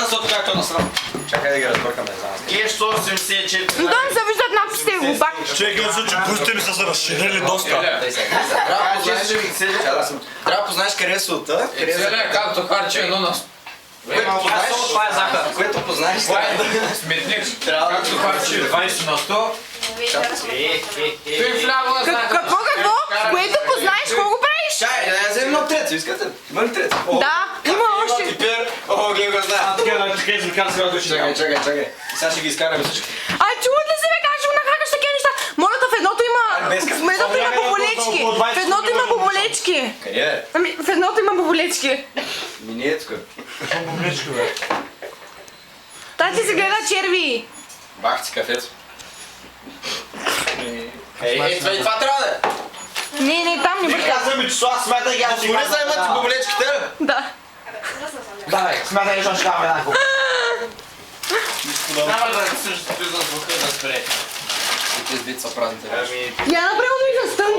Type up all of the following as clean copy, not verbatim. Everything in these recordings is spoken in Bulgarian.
защото както е насрам. Чакай да ги разбъркаме за нас. Кеш 184. Но там се виждат надписите, глупак. Чекай, че пустите ми са се разширили доста. Трябва да познаеш къде е султа. Както харче едно на... Това е захар. Което познаеш. Сметник. Както харче 20 на 100. Той вляво на... Какво? Което познаеш, какво го правиш? Чай, да вземем едно трето, искате? Има ли трето? Да, има още. Типер, гледай го знае. Така извикам сега души. Чакай. Сега ще ги изкараме всички. Чуват ли се бе, как ще го нахакаш такива неща? Молята, в едното има... В едното има боболечки. В едното има боболечки. Къде е? Ами, в едното има боболечки. Не е тук. Бомбичка, бе. Тати се гледа черви. Бах ти кафето. Това трябва да е. Не, там не бърка. Казваме число, аз смятай ги, аз Поне заемат боболечките. Да. Давай, смятай, защото ще даваме една купа. Няма да същото за звука да спре. Тези бит са празните вече. Я направо да виждам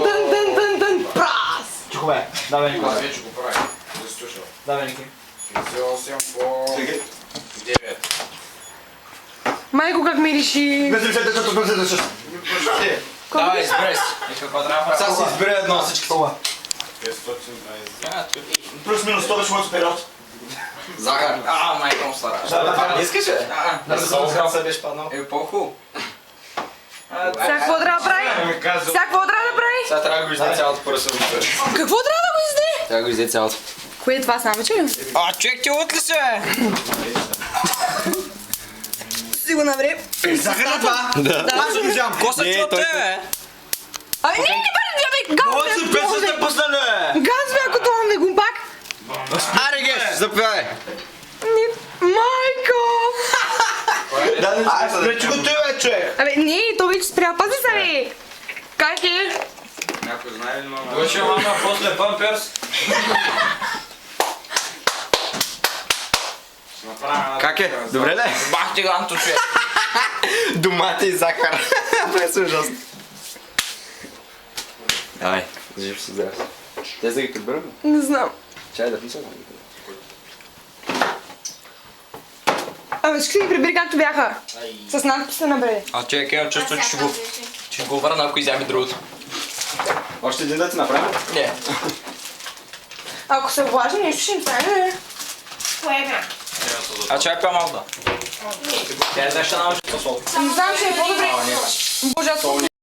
тън, прас. Тихо бе, давай Никола. Аз вече го правя. Заслушал. Давай Ники. 8 по... 9. Майко, как мириши. Давай, избирай си. Сега си избира едно всички. 520. Плюс-минус 100 беше моят период. Захар. Майка му стара. Не искаш ли? Да се захар се беше паднал. По-хубаво. Сега какво трябва да прави? Сега трябва да го изде цялото поръса. Какво трябва да го изде? Трябва да го изде цялото. Кое е това, сандвича ли? Човек ти лут ли се, бе? Си го навре. Захарна това? Да. Аз го вземам. Коса ти от тебе, бе? Ами не бъде, бе, газ бе, ако това пуснали, бе! Газ бе, ако това ме гумпак. Аре, Геш, заповядай. Майко! Вече го тебе, човек! Абе, не, то вече спря. Пази се, бе! Как е? Някой знае ли, мама? Дойде мама после памперс. Как е? Добре ли? Бах ти ганто, човек. Домати и захар. Това е ужасно. Давай, жив си здрав. Те да ги подбърваме? Не знам. Чай да писам. Абе, ще ги прибери както бяха. С надписа на бре. Човек имам чувство, че ще го върна, ако изями другото. Още един да ти направим? Не. Ако са влажни, нещо ще им стане, бе. Кое бе? Чакай малко да. Тя е нещо научи със сол. Не знам, ще е по-добре. Боже, аз съм